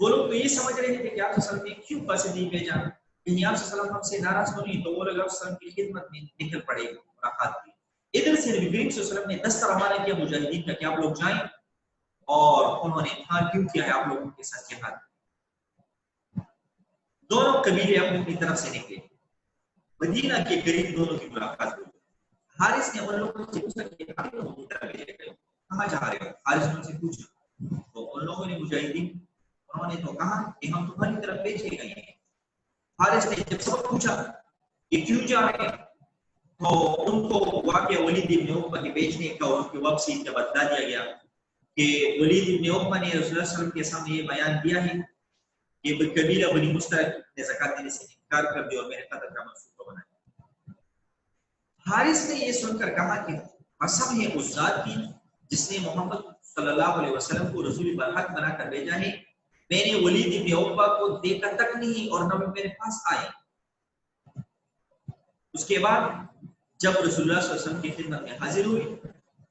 وہ لوگ تو یہ سمجھ رہے تھے کہ آپ صلی اللہ علیہ وسلم نے کیوں پیسے نہیں بھیجا، کہیں آپ صلی اللہ علیہ وسلم ہم سے ناراض تو نہیں، تو وہ لوگ آپ صلی اللہ علیہ وسلم کی خدمت میں نکل پڑے ملاقات کی۔ ادھر سے نبی کریم صلی اللہ علیہ وسلم نے دستہ روانہ کیا مجاہدین کا کہ آپ لوگ جائیں، اور انہوں نے امتحان کیوں کیا ہے آپ لوگوں کے ساتھ جہاد۔ دونوں قبیلے اپنی اپنی طرف سے نکلے، مدینہ کے قریب دونوں کی ملاقات ہوئی۔ حارث نے ان لوگوں سے پوچھا کہ آپ لوگ کی طرف بھیجے گئے کہاں جا رہے ہو؟ حارث نے ان سے پوچھا تو ان لوگوں نے مجاہدین انہوں نے تو کہا کہ ہم تمہاری طرف بھیجے گئے ہیں۔ حارث نے جب سب پوچھا کہ کیوں جا رہے ہیں تو ان کو واقعہ ولید بن عقبہ کے بیچنے کا اور ان کی واپسی کا بتلا دیا گیا کہ ولید بن عقبہ نے رسول اللہ صلی اللہ علیہ وسلم کے سامنے یہ بیان دیا ہے کہ قبیلہ بنی مستلق نے زکات دینے سے انکار کر دیا اور میرے قتل کا منصوبہ بنایا۔ حارث نے یہ سن کر کہا کہ قسم ہے اس ذات کی جس نے محمد صلی اللہ علیہ وسلم کو رسول برحق بنا کر بھیجا ہے، میں نے ولید بن عقبہ کو دیکھا تک نہیں اور نہ میرے پاس آئے۔ اس کے بعد جب رسول اللہ صلی اللہ علیہ وسلم کی خدمت میں حاضر ہوئی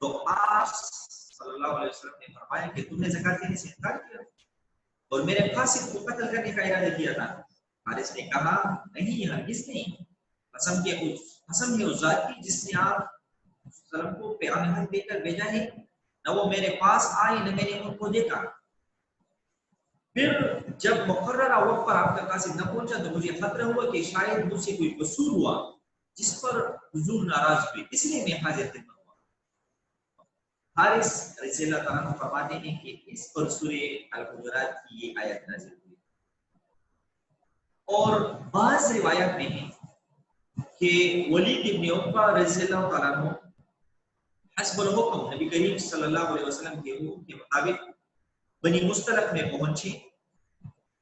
تو آپ صلی اللہ علیہ وسلم نے فرمایا کہ تم نے زکات دینے سے انکار کیا اور میرے قاصد کو قتل کرنے کا ارادہ کیا تھا۔ حارث نے کہا نہیں ہرگز نہیں، قسم ہے اس ذات کی جس نے آپ وسلم کو پیغام حق دے کر بھیجا ہے، نہ وہ میرے پاس آئے نہ میں نے ان کو دیکھا۔ پھر جب مقررہ وقت پر آپ کا قاصد نہ پہنچا تو مجھے خطرہ ہوا کہ شاید مجھ سے کوئی قصور ہوا جس پر حضور ناراض ہوئے، اس لیے میں حاضر خدمت ہوا۔ حارث رضی اللہ تعالیٰ عنہ فرماتے ہیں کہ اس پر سورہ الحجرات کی یہ آیت نازل ہوئی، اور بعض روایات میں ہے کہ ولید بن عقبہ رضی اللہ تعالیٰ عنہ حسب الحکم نبی کریم صلی اللہ علیہ وسلم کے حکم کے مطابق بنی مستلق میں پہنچے۔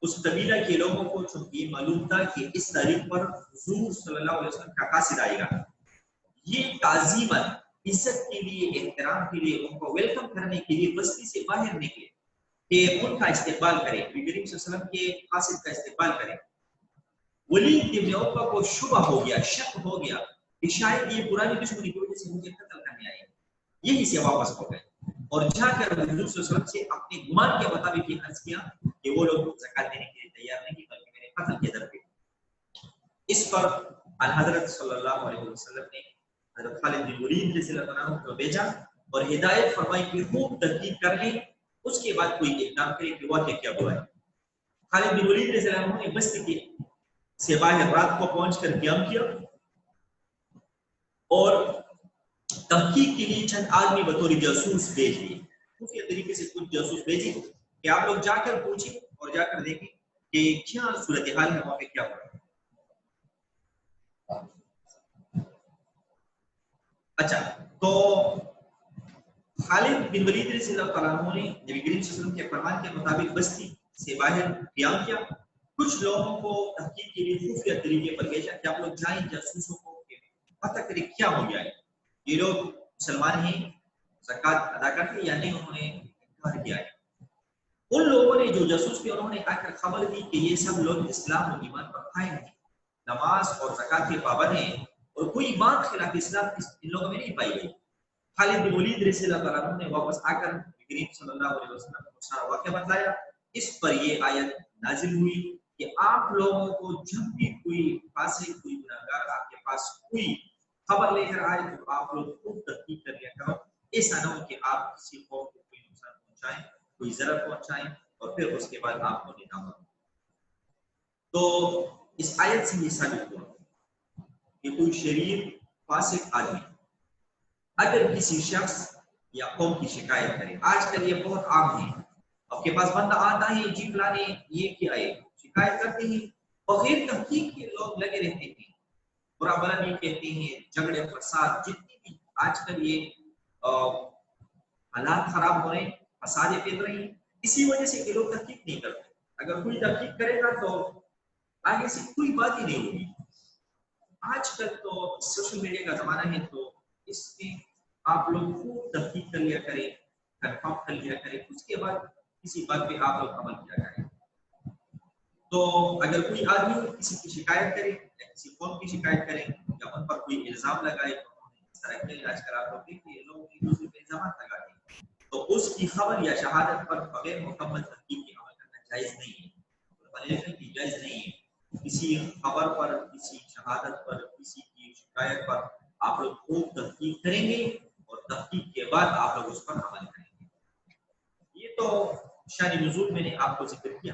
اس قبیلہ کے لوگوں کو چونکہ معلوم تھا کہ اس تاریخ پر حضور صلی اللہ علیہ وسلم کا قاصد آئے گا، یہ تعظیماً عزت کے لیے، احترام کے لیے، ان کو ویلکم کرنے کے لیے بستی سے باہر نکلے کہ ان کا استقبال کرے، نبی کریم صلی اللہ علیہ وسلم کے قاصد کا استقبال کرے۔ ولید بن عقبہ کو شبہ ہو گیا، شک ہو گیا کہ شاید یہ پرانی دشمنی کی وجہ سے مجھے قتل کرنے آئے، یہی سے واپس ہو گئے اور جا کر حضور صلی اللہ علیہ وسلم سے اپنے گمان کے مطابق یہ عرض کیا کہ وہ لوگ زکات دینے کے لیے تیار نہیں بلکہ میرے قتل کے در پہ۔ اس پر حضرت صلی اللہ علیہ وسلم نے حضرت خالد بن ولید رضی اللہ عنہ کو بھیجا اور ہدایت فرمائی کہ خوب تحقیق کر لیں، اس کے بعد کوئی اقدام کرے کہ واقعہ کیا ہوا ہے۔ خالد بن ولید رضی اللہ عنہ نے بستی کے سے باہر رات کو پہنچ کر قیام کیا اور تحقیق کے لیے چند آدمی بطور جاسوس بھیج دیے، خفیہ طریقے سے کچھ جاسوس بھیجے کہ آپ لوگ جا کر پوچھیں اور جا کر دیکھیں کہ کیا صورتحال ہے، وہاں پہ کیا ہو رہا ہے۔ اچھا، تو خالد بن ولید رضی اللہ تعالیٰ عنہ نے نبی کریم صلی اللہ علیہ وسلم کے فرمان کے مطابق بستی سے باہر قیام کیا، کچھ لوگوں کو تحقیق کے لیے خفیہ طریقے پر بھیجا کہ آپ لوگ جائیں جاسوسوں کو پتہ کریں کیا ہو گیا ہے، یہ لوگ مسلمان ہیں، زکات ادا کرتے یا نہیں، انہوں نے انکار کیا ہے۔ ان لوگوں نے جو جاسوس تھے انہوں نے آ کر خبر دی کہ یہ سب لوگ اسلام و ایمان پر قائم ہیں، نماز اور زکات کے پابند ہیں اور کوئی بات خلاف اسلام ان لوگوں میں نہیں پائی گئی۔ خالد بن ولید رضی اللہ تعالیٰ عنہ نے واپس آ کر کریم صلی اللہ علیہ وسلم کو سارا واقعہ بتلایا۔ اس پر یہ آیت نازل ہوئی کہ آپ لوگوں کو جب بھی کوئی فاسق، کوئی گنہگار آپ کے پاس کوئی خبر لے کر آئے تو آپ لوگ خوب تحقیق کر لیا کرو، ایسا نہ ہو کہ آپ کسی قوم کو کوئی نقصان پہنچائیں، کوئی ضرر پہنچائیں اور پھر اس کے بعد آپ کو ندامت ہو۔ تو اس آیت سے یہ ثابت ہوا کہ کوئی شریر فاسق آدمی اگر کسی شخص یا قوم کی شکایت کرے، آج کل یہ بہت عام ہے، آپ کے پاس بندہ آتا ہے جی فلانے یہ کیا ہے، شکایت کرتے ہیں، بغیر تحقیق کے لوگ لگے رہتے ہیں، برا بلا نہیں کہتے ہیں، جھگڑے فساد جتنی بھی آج کل یہ حالات خراب ہو رہے ہیں، فسادیں پھیل رہی ہیں، اسی وجہ سے کہ لوگ تحقیق نہیں کرتے۔ اگر کوئی تحقیق کرے گا تو آگے سے کوئی بات ہی نہیں ہوگی۔ آج کل تو سوشل میڈیا کا زمانہ ہے، تو اس میں آپ لوگ خوب تحقیق کر لیا کریں، کنفرم کر لیا کریں، اس کے بعد کسی بات پہ آپ لوگ عمل کیا کریں۔ تو اگر کوئی آدمی کسی کی شکایت کرے یا کسی قوم کی شکایت کرے یا ان پر کوئی الزام لگائے، اس طرح کے آج کل آپ لوگ دیکھیے لوگ ایک دوسرے پہ الزامات لگاتے ہیں، تو اس کی خبر یا شہادت پر بغیر مکمل تحقیق کے عمل کرنا جائز نہیں ہے، جائز نہیں ہے کسی خبر پر، کسی شہادت پر، کسی کی شکایت پر آپ لوگ خوب تحقیق کریں گے اور تحقیق کے بعد آپ لوگ اس پر عمل کریں گے۔ یہ تو شان نزول میں نے آپ کو ذکر کیا۔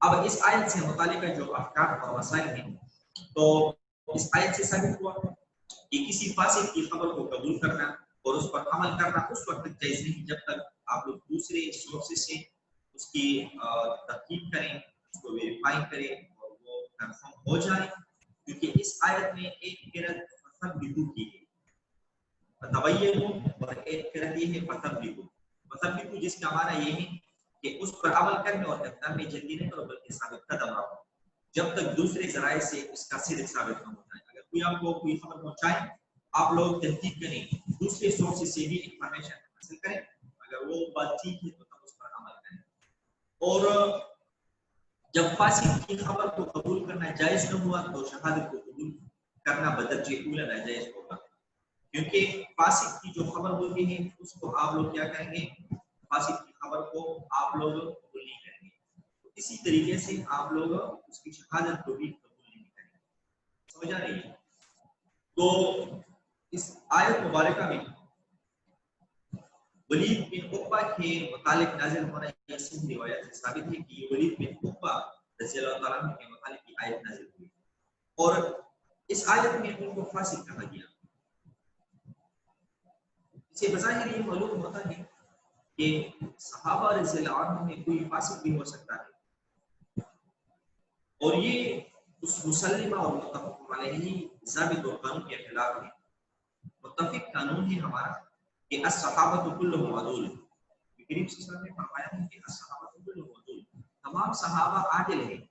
اب اس آیت سے متعلق جو احکام اور مسائل ہیں، تو اس آیت سے ثابت ہوا کہ کسی فاسق کی خبر کو قبول کرنا اور اس پر عمل کرنا اس وقت تک جائز نہیں جب تک آپ لوگ دوسرے سورسز سے اس کی تحقیق کریں، اس کو ویریفائی کریں اور وہ کنفرم ہو جائے، کیونکہ اس آیت میں ایک قرأت فَثَبِّتُوا کی ہے، فتبینوا، اور ایک قرأت یہ ہے فَثَبِّتُوا۔ فَثَبِّتُوا جس کا معنی یہ ہے کہ اس پر عمل کرنے اور اقدام میں جلدی نہیں کرو بلکہ ثابت قدم رہو جب تک دوسرے ذرائع سے اس کا صدق ثابت نہ ہو جائے۔ اگر کوئی آپ کو کوئی خبر پہنچائے، آپ لوگ تحقیق کریں، دوسرے سورسز سے بھی انفارمیشن حاصل کریں، اگر وہ بات ٹھیک ہے تو تب اس پر عمل کریں۔ اور جب فاسق کی خبر کو قبول کرنا جائز نہ ہوا تو شہادت کو قبول کرنا بدرجہ اولا ناجائز ہوگا، کیونکہ فاسق کی جو خبر ہوتی ہے اس کو آپ لوگ کیا کریں گے؟ فاسق کی خبر کو آپ لوگ قبول نہیں کریں گے، تو اسی طریقے سے آپ لوگ اس کی شہادت کو بھی قبول نہیں کریں گے۔ سمجھا رہی ہے؟ تو اس آیت مبارکہ میں ولید بن عقبہ کے متعلق نازل ہونا یہ صحیح روایت سے ثابت ہے کہ یہ ولید بن عقبہ رضی اللہ تعالیٰ عنہ کے متعلق کی آیت نازل ہوئی، اور اس آیت میں ان کو فاسق کہا گیا۔ اسے بظاہر یہ معلوم ہوتا ہے کہ صحابہ رضی اللہ عنہ میں کوئی فاسق بھی ہو سکتا ہے، اور یہ اس مسلمہ اور متفق علیہ ضابط اور قانون کے خلاف ہے۔ متفق قانون ہے ہمارا کہ الصحابۃ کلھم عدول، کریم صلی اللہ علیہ وسلم نے فرمایا ہے کہ الصحابۃ کلھم عدول، تمام صحابہ عادل ہیں،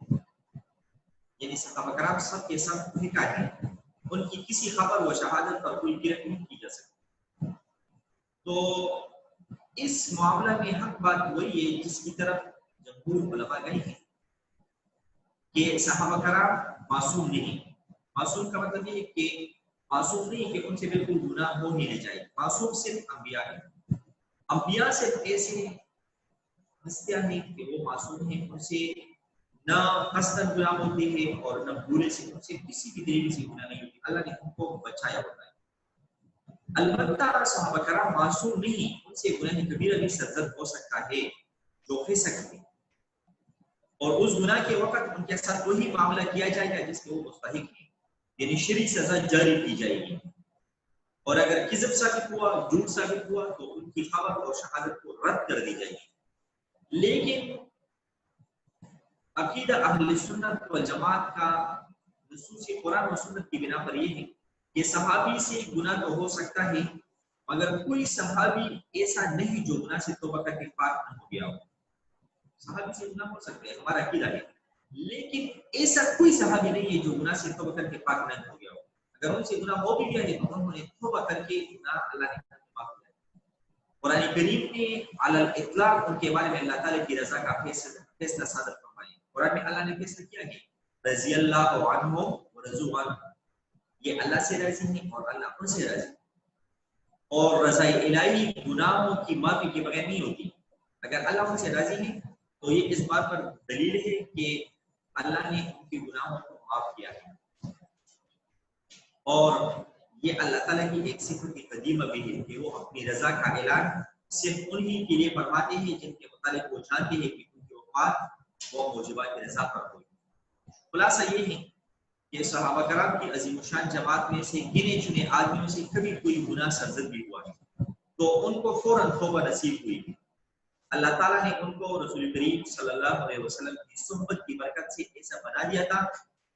یعنی صحابہ کرام سب کے سب ٹھیکا ہیں، ان کی کسی خبر و شہادت پر کوئی گرفت نہیں کی جا سکتی۔ تو اس معاملہ میں حق بات وہی ہے جس کی طرف جمہور علماء گئے ہیں کہ صحابہ کرام معصوم نہیں۔ معصوم کا مطلب یہ ہے کہ معصوم نہیں کہ ان سے بالکل گناہ ہو ہی نہیں چاہیے، معصوم صرف انبیاء ہیں۔ انبیاء صرف ایسے ہستیاں ہیں کہ وہ معصوم ہیں، ان سے نہ قصداً گناہ ہوتے ہیں اور نہ بھولے سے، ان سے کسی بھی طریقے سے گناہ نہیں ہوتی، اللہ نے ان کو بچایا ہوتا ہے۔ البتہ صحابہ کرام معصوم نہیں، ان سے گناہ کبیرہ بھی سرزد ہو سکتا ہے جو ہو سکتے، اور اس گناہ کے وقت ان کے ساتھ وہی معاملہ کیا جائے گا جس کے وہ مستحق ہیں، یعنی شرعی سزا جاری کی جائے گی، اور اگر کذب ثابت ہوا، جھوٹ ثابت ہوا تو ان کی خبر اور شہادت کو رد کر دی جائے گی۔ لیکن عقیدہ اہل سنت والجماعت کا نصوص قرآن و سنت کی بنا پر یہ ہے کہ صحابی سے گناہ تو ہو سکتا ہے، مگر کوئی صحابی ایسا نہیں جو گناہ سے توبہ کر کے پاک نہ ہو گیا ہو۔ صحابی سے گناہ ہو سکتے ہیں، ہمارا عقیدہ ہے، لیکن ایسا کوئی صحابی نہیں ہے جو گناہ سے توبہ کر کے پاک نہ ہو گیا ہو۔ اگر ان سے گناہ ہو بھی گیا ہے تو انہوں نے توبہ کر کے گناہ اللہ نے معاف کیا۔ قرآن کریم نے علی الاطلاق ان کے بارے میں اللہ تعالیٰ کی رضا کا فیصلہ صادر فرمایا۔ قرآن میں اللہ نے فیصلہ کیا ہے رضی اللہ عنہم ورضوا عنہ، یہ اللہ سے راضی ہیں اور اللہ ان سے راضی، اور رضا الہی گناہوں کی معافی کے بغیر نہیں ہوتی۔ اگر اللہ ان سے راضی ہے تو یہ اس بات پر دلیل ہے کہ اللہ نے ان کے گناہوں کو معاف کیا ہے، اور یہ اللہ تعالیٰ کی ایک صفت قدیمہ بھی ہے کہ وہ اپنی رضا کا اعلان صرف انہی کے لیے فرماتے ہیں جن کے متعلق وہ جانتے ہیں کہ ان کی وفات وہ موجبات رضا پر ہوئی۔ خلاصہ یہ ہے کہ صحابہ کرام کی عظیم الشان جماعت میں سے گنے چنے آدمیوں سے کبھی کوئی گناہ سرزد بھی ہوا ہے تو ان کو فوراً توبہ نصیب ہوئی ہے۔ اللہ تعالیٰ نے ان کو رسول کریم صلی اللہ علیہ وسلم کی صحبت کی برکت سے ایسا بنا دیا تھا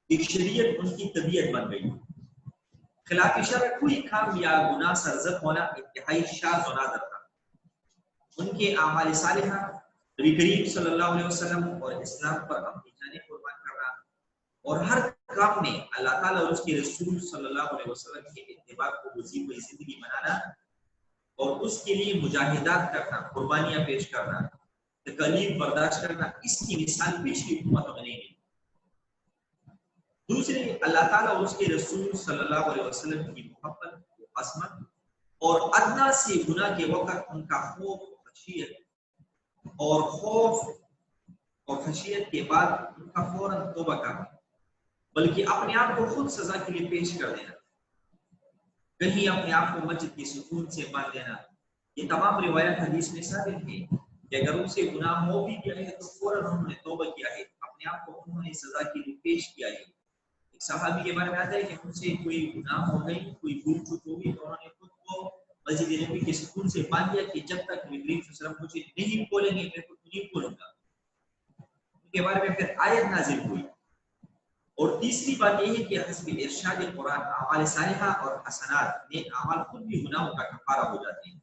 کہ شریعت ان کی طبیعت بن گئی۔ خلاف شرع کوئی کام یا گناہ سرزد ہونا انتہائی شاذ و نادر تھا۔ ان کے اعمال صالحہ نبی کریم صلی اللہ علیہ وسلم اور اسلام پر اپنی جانیں قربان کرنا، اور ہر کام میں اللہ تعالیٰ اور اس کے رسول صلی اللہ علیہ وسلم کے اتباع کو وظیفہ زندگی بنانا اور اس کے لیے مجاہدات کرنا، قربانیاں پیش کرنا، تکالیف برداشت کرنا، اس کی مثال پچھلی امتوں میں نہیں ہے۔ دوسرے، اللہ تعالیٰ اور اس کے رسول صلی اللہ علیہ وسلم کی محبت، عظمت اور ادنا سے گناہ کے وقت ان کا خوف، خشیت اور خوف اور خشیت کے بعد ان کا فوراً توبہ کرنا، بلکہ اپنے آپ کو خود سزا کے لیے پیش کر دینا، کہیں اپنے آپ کو مسجد کی سکون سے باندھ دینا. یہ تمام روایات حدیث میں ثابت ہیں کہ اگر ان سے گناہ ہو بھی گیا ہے تو فوراً انہوں نے توبہ کیا ہے، اپنے آپ کو انہوں نے سزا کے لیے پیش کیا ہے. ایک صحابی کے بارے میں آتا ہے کہ ان سے کوئی گناہ ہو گئی، کوئی بھول چوک ہو گئی، تو انہوں نے خود کو مسجد نبی کے سکون سے باندھ دیا کہ جب تک نبی کریم صلی اللہ علیہ وسلم مجھے نہیں کھولیں گے میں خود نہیں کھولوں گا. ان کے بارے میں پھر آیت نازل ہوئی. اور تیسری بات یہ ہے کہ حسب ارشاد قرآن اعمال صالحہ اور حسنات نیک اعمال خود بھی گناہوں کا کفارہ ہو جاتے ہیں.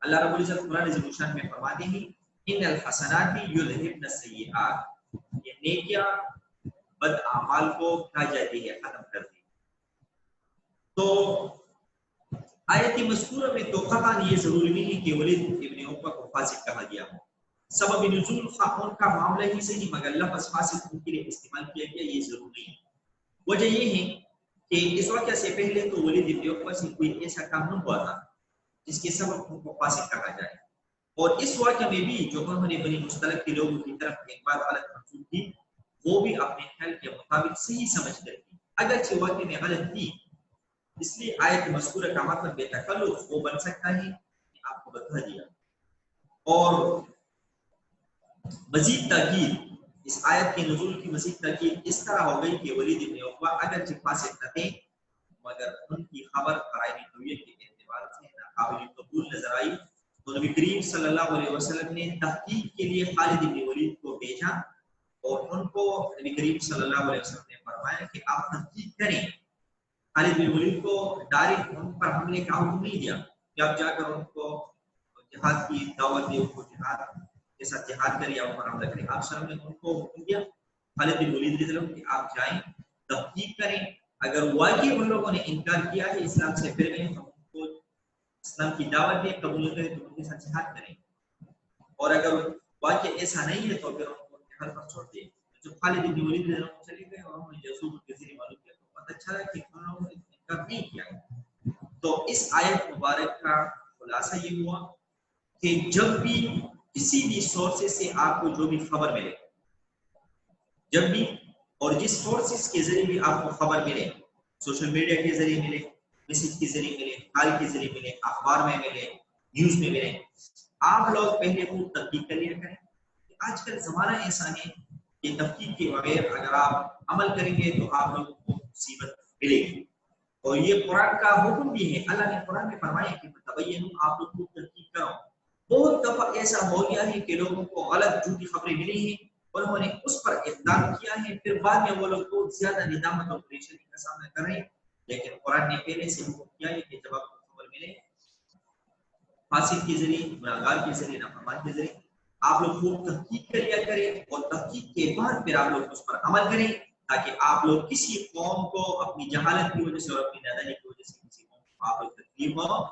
اللہ رب العزت قرآن عظیم الشان میں فرماتے ہیں ان الحسنات یذهبن السیئات، یہ نیکیاں بد اعمال کو کھا جاتی ہے، ختم کرتی ہے. تو آیت مذکورہ میں تو قطعاً یہ ضروری نہیں ہے کہ ولید ابن عقبہ کو فاسق کہا گیا ہو. سبب نزول خاون کا معاملہ ہی صحیح، مگر لفظ فاسق ان کے لیے استعمال کیا گیا یہ ضروری ہے. وجہ یہ ہے کہ اس واقعہ سے پہلے تو ولید ابن عقبہ سے کوئی ایسا کام نہ ہوا تھا جس کے سبب ان کو فاسق کہا جائے، اور اس واقعہ میں بھی جو انہوں نے بنی مستلق کے لوگوں کی طرف ایک بات غلط منسوخ کی وہ بھی اپنے خیال کے مطابق صحیح سمجھ کر کی، اگرچہ واقعے میں غلط تھی. اس لیے آیت مذکورہ کا مطلب بے تکلف وہ بن سکتا ہے کہ آپ کو بتا دیا. اور مزید تاکید اس آیت کے نزول کی مزید تاکید اس طرح ہو گئی کہ ولید ابن عقبہ اگرچہ فاسق نہ تھے مگر ان کی خبر قرائن نبویت کے اعتبار سے ناقابل قبول نظر آئی. تو نبی کریم صلی اللہ علیہ وسلم نے تحقیق کے لیے خالد بن ولید کو بھیجا اور ان کو نبی کریم صلی اللہ علیہ وسلم نے فرمایا کہ آپ تحقیق کریں. خالد بن ولید کو ڈائریکٹ ان پر حملے کا حکم نہیں دیا کہ آپ جا کر ان کو جہاد کی دعوت دے، ان کو جہاد کے ساتھ جہاد کریں یا ان پر حملہ کریں. آپ صلی اللہ علیہ وسلم نے ان کو حکم دیا خالد بن ولید رضی اللہ عنہ کہ آپ جائیں تحقیق کریں، اگر واقعی ان لوگوں نے انکار کیا ہے اسلام سے پھر گئے تو ان کو اسلام کی دعوت دیں، قبول کریں تو ان کے ساتھ جہاد کریں، اور اگر واقعی ایسا نہیں ہے تو پھر ان کو جہاد پر چھوڑ دیں. جب خالد بن ولید رضی اللہ عنہ چلے گئے اور انہوں نے جاسوس کے ذریعے معلوم کیا تو پتہ چلا کہ ان لوگوں نے انکار نہیں کیا. تو اس آیت مبارک کا خلاصہ یہ ہوا کہ جب بھی کسی بھی سورسز سے آپ کو جو بھی خبر ملے، جب بھی اور جس سورسز کے ذریعے بھی آپ کو خبر ملے، سوشل میڈیا کے ذریعے ملے، میسج کے ذریعے ملے، کال کے ذریعے ملے، اخبار میں ملے، نیوز میں ملے، آپ لوگ پہلے وہ تحقیق کر لیا کریں. آج کل زمانہ ایسا ہے کہ تحقیق کے بغیر اگر آپ عمل کریں گے تو آپ لوگوں کو مصیبت ملے گی. اور یہ قرآن کا حکم بھی ہے، اللہ نے قرآن میں فرمایا کہ تبینوا، آپ لوگ کو تحقیق کرو. بہت دفعہ ایسا ہو گیا ہے کہ لوگوں کو غلط جھوٹی خبریں ملی ہیں اور انہوں نے اس پر اقدام کیا ہے، پھر بعد میں وہ لوگ بہت زیادہ ندامت اور پریشانی کا سامنا کر رہے ہیں. لیکن قرآن نے پہلے سے حکم کیا ہے کہ جب آپ کو خبر ملے فاسق کے ذریعے، گناہگار کے ذریعے، نافرمان کے ذریعے، آپ لوگ کو تحقیق کر لیا کریں اور تحقیق کے بعد پھر آپ لوگ اس پر عمل کریں، تاکہ آپ لوگ کسی قوم کو اپنی جہالت کی وجہ سے اور اپنی نادانی کی وجہ سے کسی قوم کو آپ لوگ تکلیف ہو